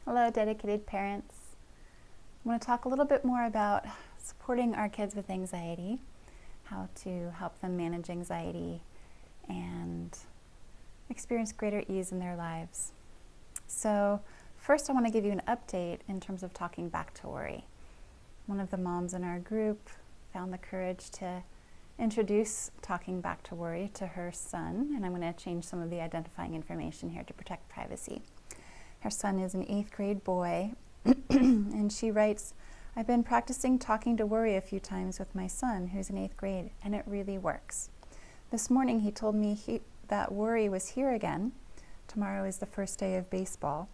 Hello, dedicated parents. I want to talk a little bit more about supporting our kids with anxiety, how to help them manage anxiety and experience greater ease in their lives. So first I want to give you an update in terms of talking back to worry. One of the moms in our group found the courage to introduce talking back to worry to her son, and I'm going to change some of the identifying information here to protect privacy. Her son is an 8th grade boy, and she writes, I've been practicing talking to worry a few times with my son, who's in 8th grade, and it really works. This morning he told me that worry was here again. Tomorrow is the first day of baseball,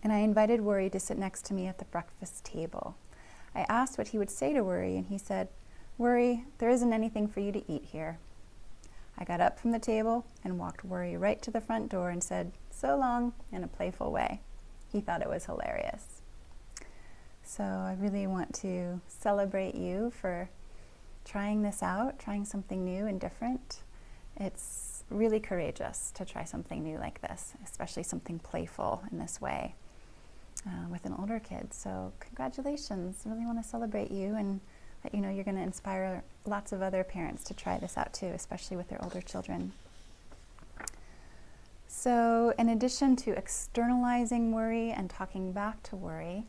and I invited worry to sit next to me at the breakfast table. I asked what he would say to worry, and he said, Worry, there isn't anything for you to eat here. I got up from the table and walked worry right to the front door and said, so long, in a playful way. He thought it was hilarious. So I really want to celebrate you for trying this out, trying something new and different. It's really courageous to try something new like this, especially something playful in this way with an older kid. So congratulations. I really want to celebrate you and let you know you're going to inspire lots of other parents to try this out too, especially with their older children. So in addition to externalizing worry and talking back to worry,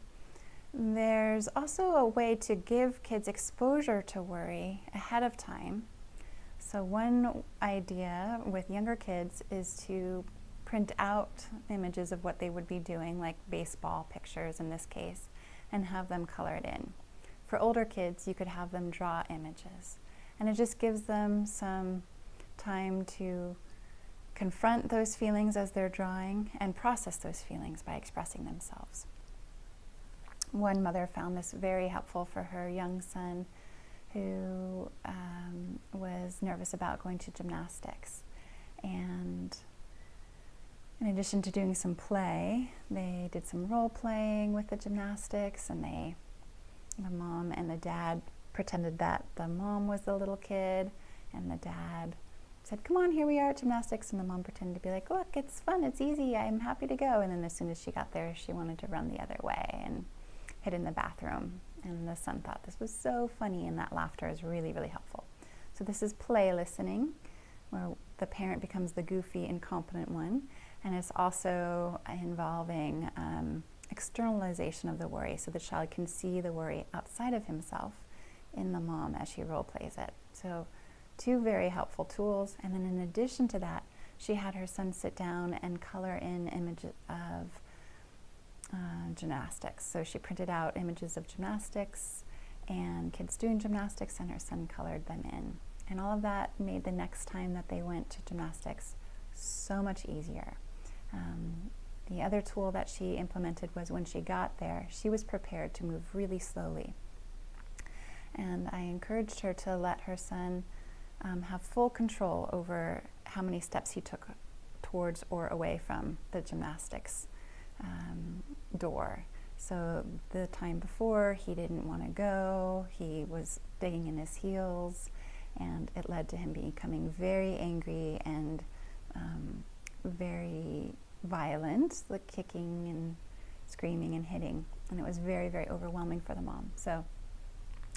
there's also a way to give kids exposure to worry ahead of time. So one idea with younger kids is to print out images of what they would be doing, like baseball pictures in this case, and have them colored in. For older kids, you could have them draw images, and it just gives them some time to confront those feelings as they're drawing and process those feelings by expressing themselves. One mother found this very helpful for her young son who was nervous about going to gymnastics. And in addition to doing some play, they did some role playing with the gymnastics, and the mom and the dad pretended that the mom was the little kid, and the dad said, come on, here we are at gymnastics, and the mom pretended to be like, look, it's fun, it's easy, I'm happy to go. And then as soon as she got there, she wanted to run the other way and hid in the bathroom. And the son thought this was so funny, and that laughter is really, really helpful. So this is play listening, where the parent becomes the goofy, incompetent one, and it's also involving externalization of the worry, so the child can see the worry outside of himself in the mom as she role plays it. So 2 very helpful tools. And then in addition to that, she had her son sit down and color in images of gymnastics. So she printed out images of gymnastics and kids doing gymnastics, and her son colored them in. And all of that made the next time that they went to gymnastics so much easier. The other tool that she implemented was when she got there, she was prepared to move really slowly. And I encouraged her to let her son have full control over how many steps he took towards or away from the gymnastics door. So the time before, he didn't want to go, he was digging in his heels, and it led to him becoming very angry and very violent, like kicking and screaming and hitting, and it was very, very overwhelming for the mom. So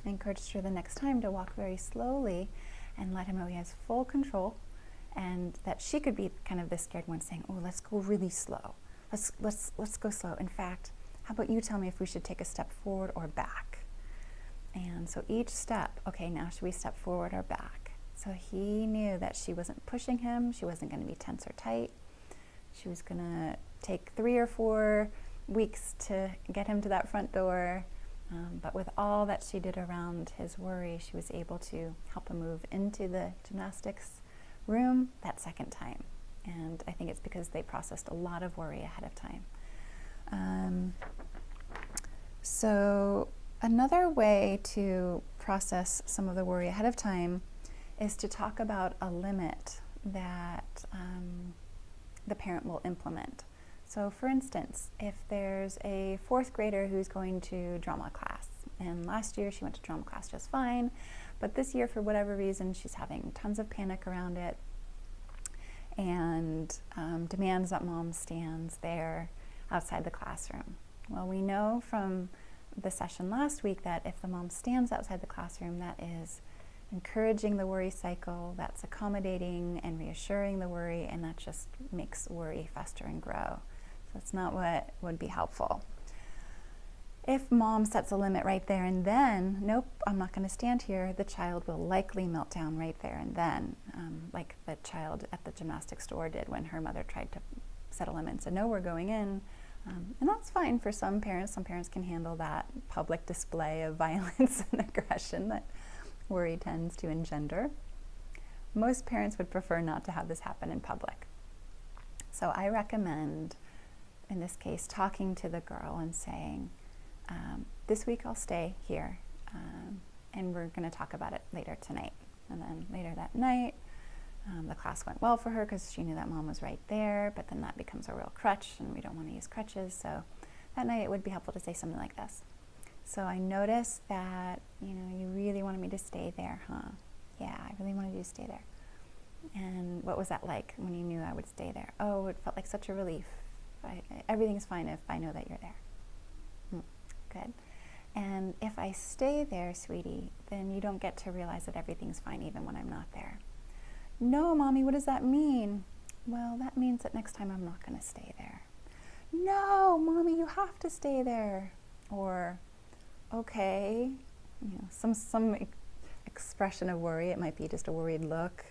I encouraged her the next time to walk very slowly and let him know he has full control, and that she could be kind of the scared one saying, oh, let's go really slow. Let's go slow. In fact, how about you tell me if we should take a step forward or back? And so each step, okay, now should we step forward or back? So he knew that she wasn't pushing him, she wasn't going to be tense or tight. She was going to take 3 or 4 weeks to get him to that front door. But with all that she did around his worry, she was able to help him move into the gymnastics room that second time. And I think it's because they processed a lot of worry ahead of time. So another way to process some of the worry ahead of time is to talk about a limit that the parent will implement. So for instance, if there's a 4th grader who's going to drama class, and last year she went to drama class just fine, but this year for whatever reason she's having tons of panic around it and demands that mom stands there outside the classroom? Well, we know from the session last week that if the mom stands outside the classroom, that is encouraging the worry cycle, that's accommodating and reassuring the worry, and that just makes worry fester and grow. So it's not what would be helpful. If mom sets a limit right there and then, nope, I'm not going to stand here, the child will likely melt down right there and then, like the child at the gymnastics store did when her mother tried to set a limit and said, no, we're going in. And that's fine for some parents. Some parents can handle that public display of violence and aggression that worry tends to engender. Most parents would prefer not to have this happen in public. So I recommend, in this case, talking to the girl and saying, this week I'll stay here, and we're going to talk about it later tonight. And then later that night, the class went well for her because she knew that mom was right there, but then that becomes a real crutch, and we don't want to use crutches. So that night it would be helpful to say something like this. So I noticed that, you really wanted me to stay there, huh? Yeah, I really wanted you to stay there. And what was that like when you knew I would stay there? Oh, it felt like such a relief. Everything's fine if I know that you're there. Good. And if I stay there, sweetie, then you don't get to realize that everything's fine even when I'm not there. No, Mommy, what does that mean? Well, that means that next time I'm not going to stay there. No, Mommy, you have to stay there. Or, okay, some expression of worry. It might be just a worried look,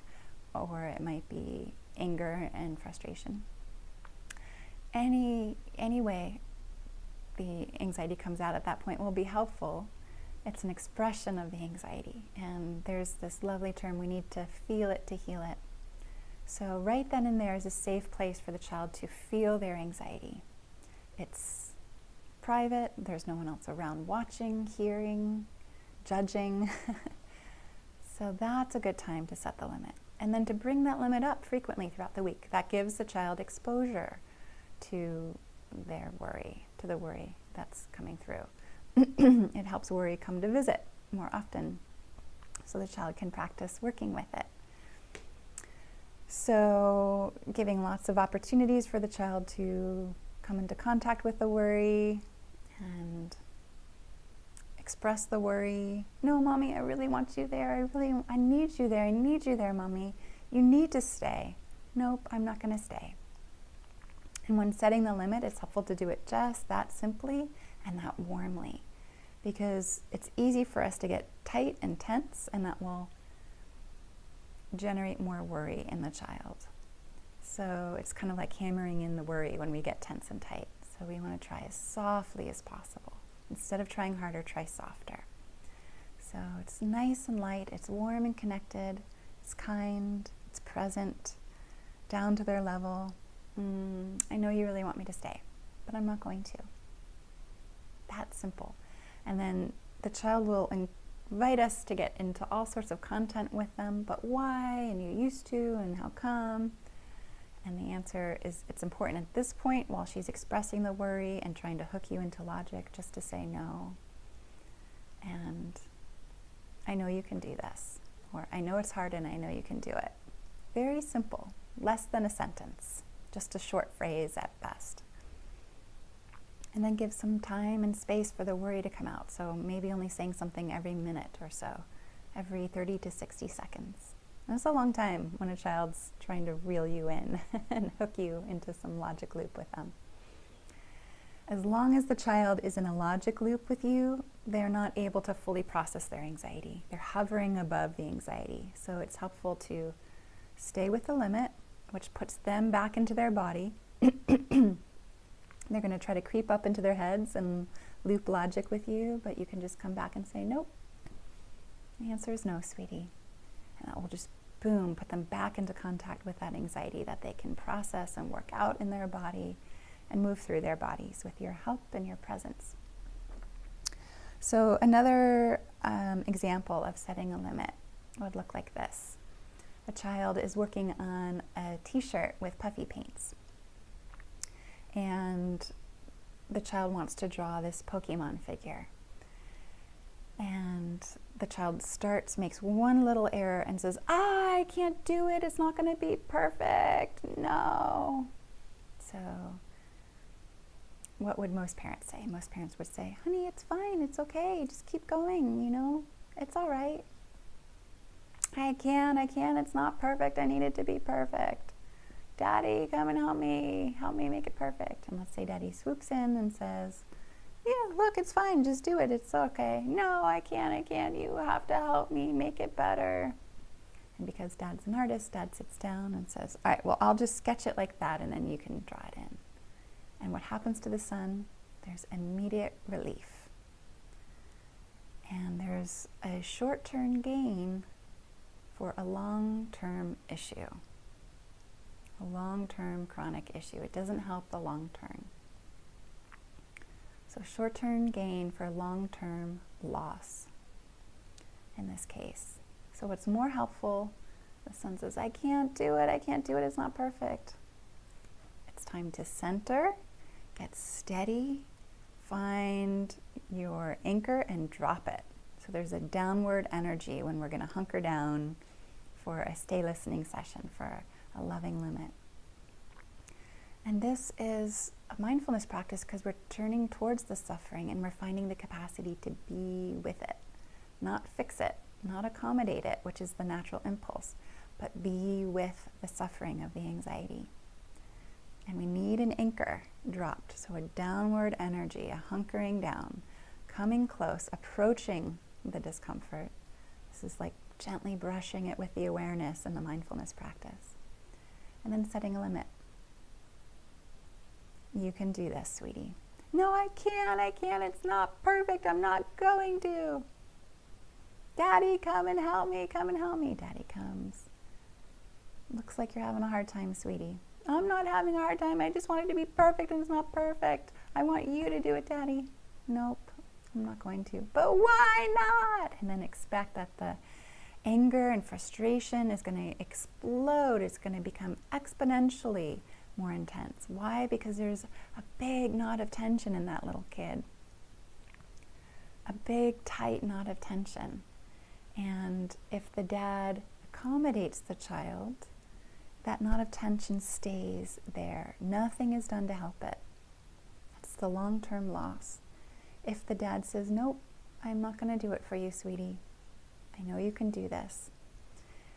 or it might be anger and frustration. Any way the anxiety comes out at that point will be helpful. It's an expression of the anxiety, and there's this lovely term, we need to feel it to heal it. So right then and there is a safe place for the child to feel their anxiety. It's private, there's no one else around watching, hearing, judging. So that's a good time to set the limit. And then to bring that limit up frequently throughout the week. That gives the child exposure to their worry, to the worry that's coming through. It helps worry come to visit more often so the child can practice working with it. So giving lots of opportunities for the child to come into contact with the worry and express the worry. No, Mommy, I really want you there. I need you there. I need you there, Mommy. You need to stay. Nope, I'm not going to stay. And when setting the limit, it's helpful to do it just that simply and that warmly, because it's easy for us to get tight and tense, and that will generate more worry in the child. So it's kind of like hammering in the worry when we get tense and tight. So we want to try as softly as possible. Instead of trying harder, try softer. So it's nice and light, it's warm and connected, it's kind, it's present, down to their level. I know you really want me to stay, but I'm not going to. That's simple. And then the child will invite us to get into all sorts of content with them, but why, and you used to, and how come? And the answer is, it's important at this point, while she's expressing the worry and trying to hook you into logic, just to say no. And I know you can do this. Or I know it's hard and I know you can do it. Very simple, less than a sentence, just a short phrase at best. And then give some time and space for the worry to come out. So maybe only saying something every minute or so, every 30 to 60 seconds. That's a long time when a child's trying to reel you in and hook you into some logic loop with them. As long as the child is in a logic loop with you, they're not able to fully process their anxiety. They're hovering above the anxiety. So it's helpful to stay with the limit, which puts them back into their body. They're going to try to creep up into their heads and loop logic with you, but you can just come back and say, nope. The answer is no, sweetie. And that will just, boom, put them back into contact with that anxiety that they can process and work out in their body and move through their bodies with your help and your presence. So another example of setting a limit would look like this. A child is working on a t-shirt with puffy paints. And the child wants to draw this Pokemon figure. And the child makes one little error and says, I can't do it, it's not going to be perfect, no. So what would most parents say? Most parents would say, honey, it's fine, it's okay, just keep going, it's all right. I can't, it's not perfect, I need it to be perfect. Daddy, come and help me make it perfect. And let's say Daddy swoops in and says, yeah, look, it's fine, just do it, it's okay. No, I can't, you have to help me make it better. And because Dad's an artist, Dad sits down and says, all right, well, I'll just sketch it like that and then you can draw it in. And what happens to the son? There's immediate relief. And there's a short-term gain for a long-term issue, a long-term chronic issue. It doesn't help the long-term. So short-term gain for long-term loss in this case. So what's more helpful? The son says, I can't do it, it's not perfect. It's time to center, get steady, find your anchor and drop it. So there's a downward energy when we're going to hunker down for a stay listening session, for a loving limit. And this is a mindfulness practice because we're turning towards the suffering and we're finding the capacity to be with it, not fix it, not accommodate it, which is the natural impulse, but be with the suffering of the anxiety. And we need an anchor dropped, so a downward energy, a hunkering down, coming close, approaching the discomfort. This is like gently brushing it with the awareness and the mindfulness practice. And then setting a limit. You can do this, sweetie. No, I can't, it's not perfect, I'm not going to. Daddy, come and help me. Daddy comes. Looks like you're having a hard time, sweetie. I'm not having a hard time, I just want it to be perfect and it's not perfect. I want you to do it, Daddy. Nope, I'm not going to. But why not? And then expect that the anger and frustration is going to explode. It's going to become exponentially more intense. Why? Because there's a big knot of tension in that little kid. A big, tight knot of tension. And if the dad accommodates the child, that knot of tension stays there. Nothing is done to help it. It's the long-term loss. If the dad says, nope, I'm not going to do it for you, sweetie. I know you can do this.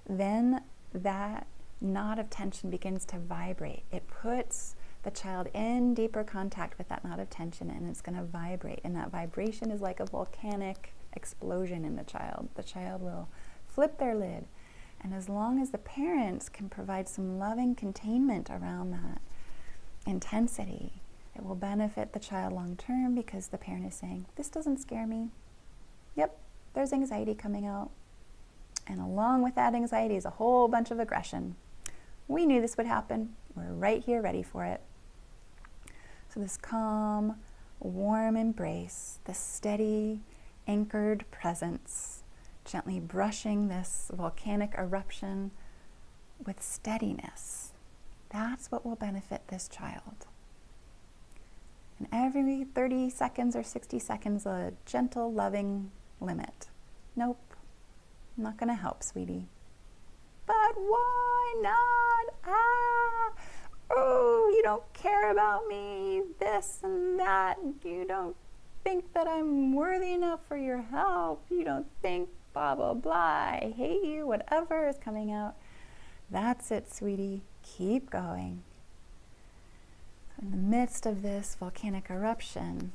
Then that knot of tension begins to vibrate. It puts the child in deeper contact with that knot of tension and it's going to vibrate. And that vibration is like a volcanic explosion in the child. The child will flip their lid. And as long as the parents can provide some loving containment around that intensity, it will benefit the child long term because the parent is saying, this doesn't scare me. Yep, there's anxiety coming out. And along with that anxiety is a whole bunch of aggression. We knew this would happen. We're right here ready for it. So this calm, warm embrace, this steady, anchored presence, gently brushing this volcanic eruption with steadiness. That's what will benefit this child. And every 30 seconds or 60 seconds, a gentle, loving limit. Nope, I'm not going to help, sweetie. But why not? Oh, you don't care about me, this and that. You don't think that I'm worthy enough for your help. You don't think blah, blah, blah. I hate you, whatever is coming out. That's it, sweetie. Keep going. In the midst of this volcanic eruption,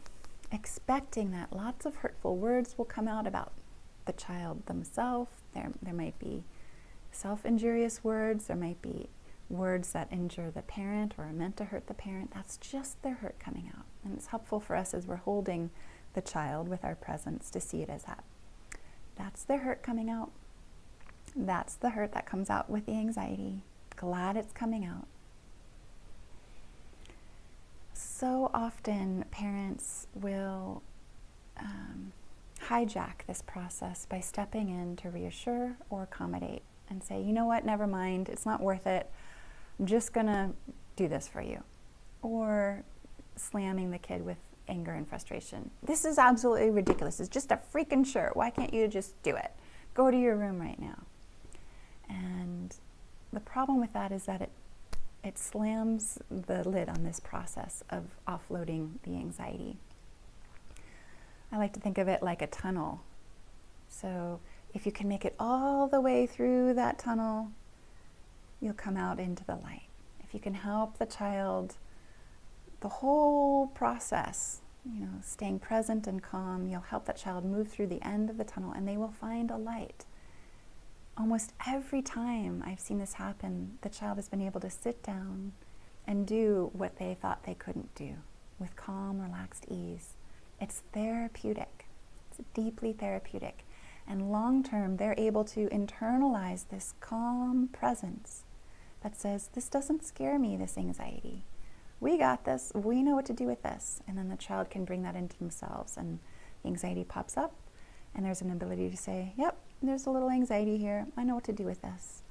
expecting that lots of hurtful words will come out about the child themselves. There might be self-injurious words. There might be words that injure the parent or are meant to hurt the parent. That's just their hurt coming out. And it's helpful for us as we're holding the child with our presence to see it as that. That's their hurt coming out. That's the hurt that comes out with the anxiety. Glad it's coming out. So often parents will hijack this process by stepping in to reassure or accommodate and say, you know what, never mind, it's not worth it. I'm just gonna do this for you. Or slamming the kid with anger and frustration. This is absolutely ridiculous. It's just a freaking shirt. Why can't you just do it? Go to your room right now. And the problem with that is that it slams the lid on this process of offloading the anxiety. I like to think of it like a tunnel. So if you can make it all the way through that tunnel, you'll come out into the light. If you can help the child the whole process, staying present and calm, you'll help that child move through the end of the tunnel and they will find a light. Almost every time I've seen this happen, the child has been able to sit down and do what they thought they couldn't do with calm, relaxed ease. It's therapeutic. It's deeply therapeutic. And long term, they're able to internalize this calm presence that says, this doesn't scare me, this anxiety. We got this. We know what to do with this. And then the child can bring that into themselves and the anxiety pops up and there's an ability to say, yep, there's a little anxiety here. I know what to do with this.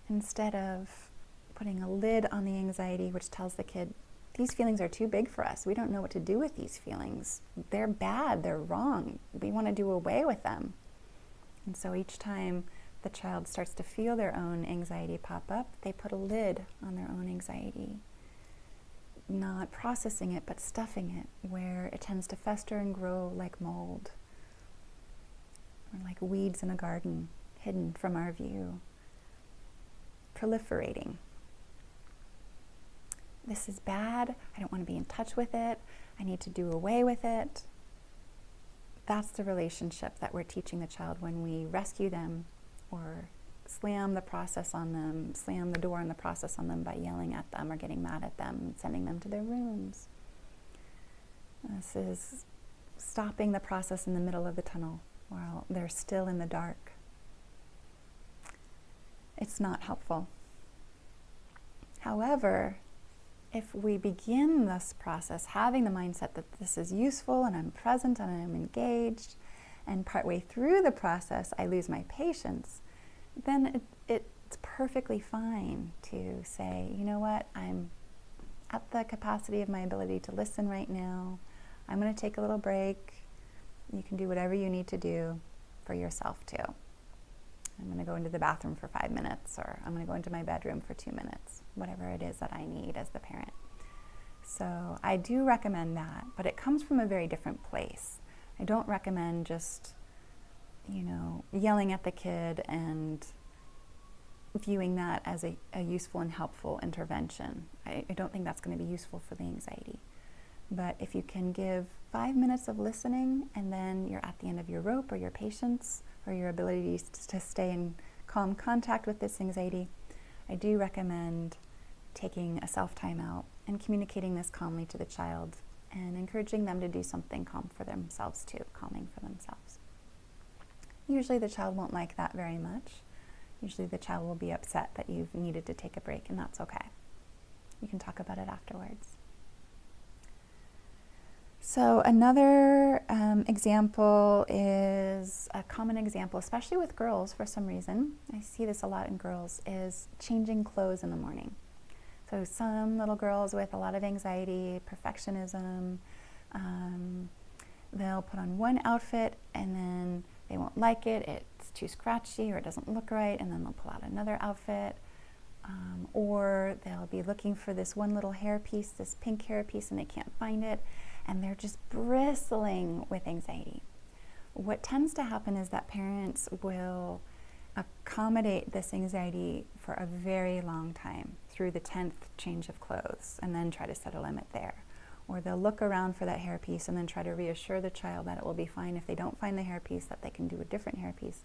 Instead of putting a lid on the anxiety, which tells the kid, these feelings are too big for us. We don't know what to do with these feelings. They're bad. They're wrong. We want to do away with them. And so each time the child starts to feel their own anxiety pop up, they put a lid on their own anxiety. Not processing it, but stuffing it, where it tends to fester and grow like mold, or like weeds in a garden, hidden from our view, proliferating. This is bad. I don't want to be in touch with it. I need to do away with it. That's the relationship that we're teaching the child when we rescue them or slam the process on them, slam the door on the process on them by yelling at them or getting mad at them and sending them to their rooms. This is stopping the process in the middle of the tunnel while they're still in the dark. It's not helpful. However, if we begin this process having the mindset that this is useful and I'm present and I'm engaged, and partway through the process I lose my patience, then it's perfectly fine to say, you know what, I'm at the capacity of my ability to listen right now. I'm going to take a little break. You can do whatever you need to do for yourself too. I'm going to go into the bathroom for 5 minutes, or I'm going to go into my bedroom for 2 minutes, whatever it is that I need as the parent. So I do recommend that, but it comes from a very different place. I don't recommend just, yelling at the kid and viewing that as a useful and helpful intervention. I don't think that's going to be useful for the anxiety. But if you can give 5 minutes of listening and then you're at the end of your rope or your patience or your ability to stay in calm contact with this anxiety, I do recommend taking a self-time out and communicating this calmly to the child and encouraging them to do something calm for themselves too, calming for themselves. Usually the child won't like that very much. Usually the child will be upset that you've needed to take a break, and that's okay. You can talk about it afterwards. So another example is a common example, especially with girls for some reason. I see this a lot in girls, is changing clothes in the morning. So some little girls with a lot of anxiety, perfectionism, they'll put on one outfit and then they won't like it, it's too scratchy or it doesn't look right, and then they'll pull out another outfit. Or they'll be looking for this one little hairpiece, this pink hairpiece, and they can't find it, and they're just bristling with anxiety. What tends to happen is that parents will accommodate this anxiety for a very long time through the 10th change of clothes and then try to set a limit there. Or they'll look around for that hairpiece and then try to reassure the child that it will be fine if they don't find the hairpiece, that they can do a different hairpiece.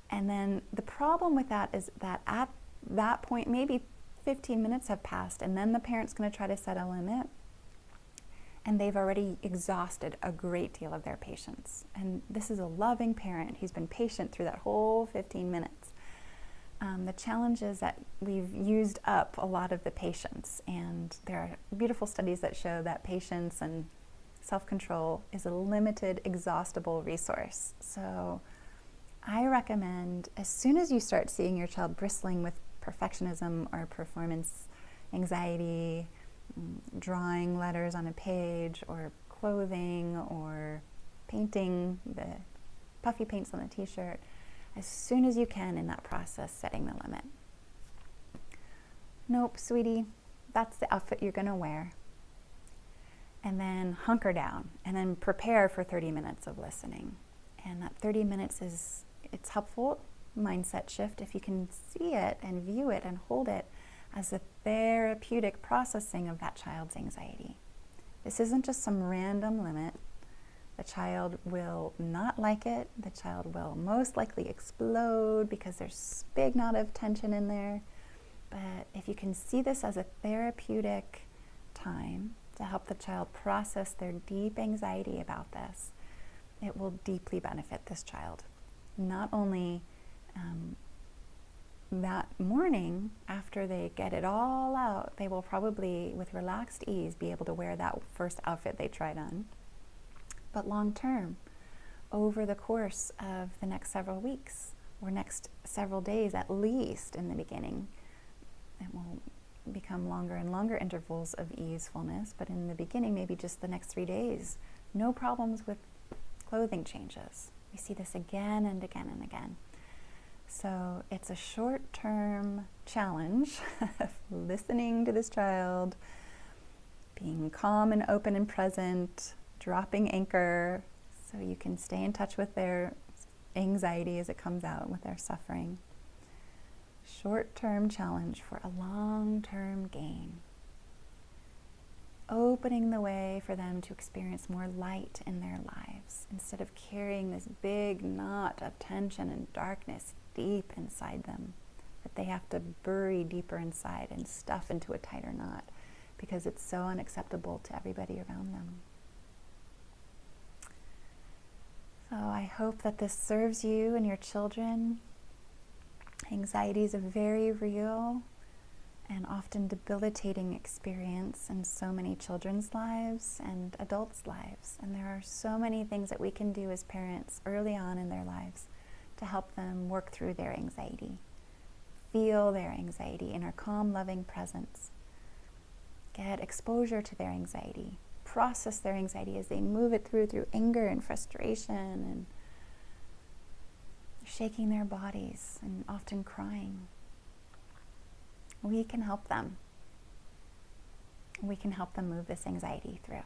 And then the problem with that is that at that point, maybe 15 minutes have passed, and then the parent's going to try to set a limit, and they've already exhausted a great deal of their patience. And this is a loving parent who's been patient through that whole 15 minutes. The challenge is that we've used up a lot of the patience, and there are beautiful studies that show that patience and self-control is a limited, exhaustible resource. So I recommend, as soon as you start seeing your child bristling with perfectionism or performance anxiety, drawing letters on a page or clothing or painting the puffy paints on the t-shirt, as soon as you can in that process, setting the limit. Nope, sweetie, that's the outfit you're going to wear. And then hunker down and then prepare for 30 minutes of listening. And that 30 minutes it's helpful mindset shift if you can see it and view it and hold it as a therapeutic processing of that child's anxiety. This isn't just some random limit. The child will not like it. The child will most likely explode because there's a big knot of tension in there. But if you can see this as a therapeutic time to help the child process their deep anxiety about this, it will deeply benefit this child. Not only that morning, after they get it all out, they will probably, with relaxed ease, be able to wear that first outfit they tried on. But long term, over the course of the next several weeks, or next several days at least in the beginning, it will become longer and longer intervals of easefulness, but in the beginning, maybe just the next 3 days, no problems with clothing changes. We see this again and again and again. So it's a short-term challenge of listening to this child, being calm and open and present, dropping anchor so you can stay in touch with their anxiety as it comes out, with their suffering. Short-term challenge for a long-term gain. Opening the way for them to experience more light in their lives instead of carrying this big knot of tension and darkness deep inside them that they have to bury deeper inside and stuff into a tighter knot because it's so unacceptable to everybody around them. So I hope that this serves you and your children. Anxiety is a very real and often debilitating experience in so many children's lives and adults' lives. And there are so many things that we can do as parents early on in their lives to help them work through their anxiety, feel their anxiety in our calm, loving presence, get exposure to their anxiety, process their anxiety as they move it through anger and frustration and shaking their bodies and often crying. We can help them. We can help them move this anxiety through.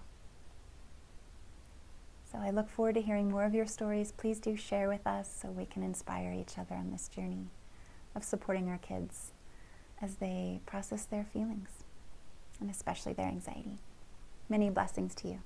So I look forward to hearing more of your stories. Please do share with us so we can inspire each other on this journey of supporting our kids as they process their feelings, and especially their anxiety. Many blessings to you.